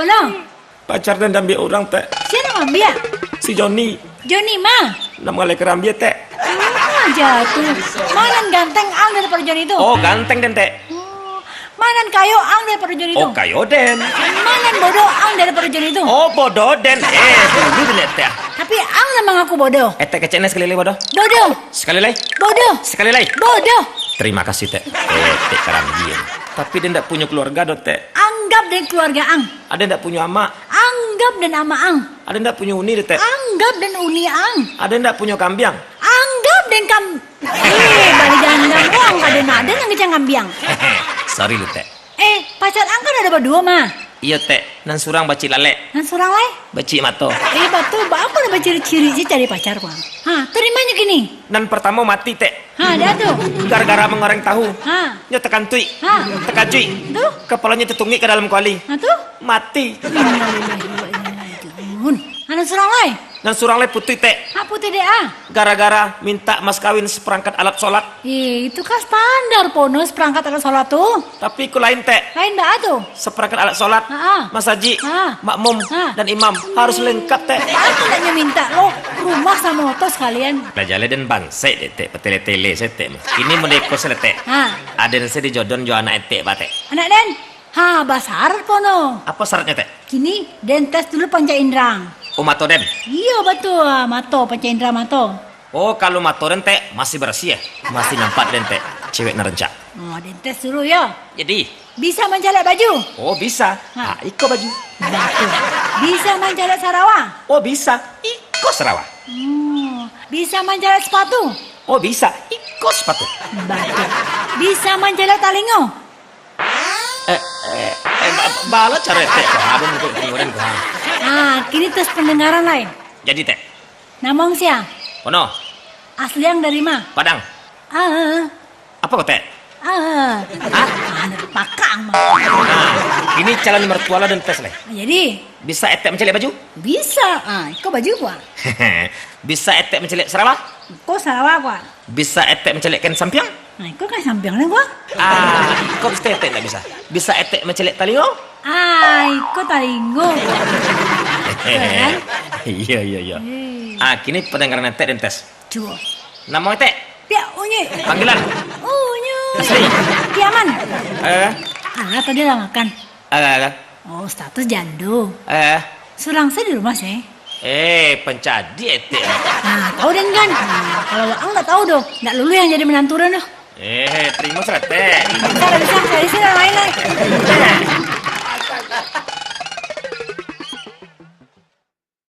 bono. Pacar dan dambi orang teh. Siapa ngambil? Si Joni. Joni mah. Nam ngale kerambia teh. Jatuh. Manan ganteng ang daripada Joni itu. Oh ganteng den teh. Manan kayo ang daripada Joni itu. Oh kayo den. Manan bodoh ang daripada Joni itu. Oh bodoh den. Dulu den teh. Tapi ang memang aku bodoh. Teh kecene sekali lagi bodoh. Bodoh. Sekali lagi. Bodoh. Sekali lagi. Bodoh. Terima kasih teh. Teh kerambia. Tapi dia ndak punya keluarga dot teh. Anggap dan keluarga ang. Ada ndak punya ama. Anggap dan ama ang. Ada ndak punya uni teh. Anggap dan uni ang. Ada ndak punya kambiang. Anggap dan balik jandang uang ada yang ngecang kambiang. Sorry lu teh. Pacar ang kan ada berdua mah. Iya teh. Nan surang baci lale. Nan surang lai? Baci mato. Batu, apa ada ciri-ciri sih cari pacar bang? Terimanya gini. Nan pertama mati teh. Ada tuh. Gara-gara mengoreng tahu. Nya tekan tui. Tekan cuy. Tuh. Kepalanya tetungi ke dalam kuali. Tuh. Mati. Nan surang lai? Dan surang le putih teh. Putih deh Gara-gara minta mas kawin seperangkat alat sholat. Itu kan standar ponus perangkat alat sholat tuh. Tapi ku lain teh. Lain dah tuh. Seperangkat alat sholat, mas haji, makmum, dan imam harus lengkap teh. Aku nanya minta lo rumah sama motor sekalian. Belajar dan bangsa deh teh, petele-tele saya teh. Ini mendeko saya teh. Ada yang saya dijodon jo anak teh bate. Anak den, basar pono. Apa syaratnya teh? Kini den tes dulu panca indrang. Oh mato den? Iya betul, mato panca indra mato. Oh kalau mato den teh masih bersih ya, masih nampak den teh. Cewek nerencak. Den tes dulu ya. Jadi bisa menjalak baju? Oh bisa. Iko baju. Betul. Bisa menjalak Sarawak? Oh bisa. Iko Sarawak. Bisa menjalak sepatu? Oh bisa. Iko sepatu. Betul. Bisa menjalak talingo? Bala cara teh abang untuk pengurangan gua. Kini tes pendengaran lain. Jadi teh. Namong siang. Ono. Asli yang dari mana? Padang. Apa kok teh? Pakang. Ini calon mertua dan tes leh. Jadi bisa etek mencelik baju? Bisa. Kok baju gua? Bisa etek mencelik Sarawak? Kok Sarawak gua? Bisa etek mencelikkan sampiang? Kok kan sampiangnya gua? Kok bisa etek enggak bisa? Bisa etek mencelik talingo? Kok talingo? Keren. Iya. Kini pendengaran etek dan tes. Coba. Nama etek? Pia unyu. Panggilan? Unyu. Asli? Kiaman? Tadi lah makan. Oh, status jando. Surang saya di rumah sih. Pencadi etek. Tahu dan kan? Kalau ang nggak tahu dong, nggak lulu yang jadi menantu doh. Terima kasih teh. Bisa, saya di sini lain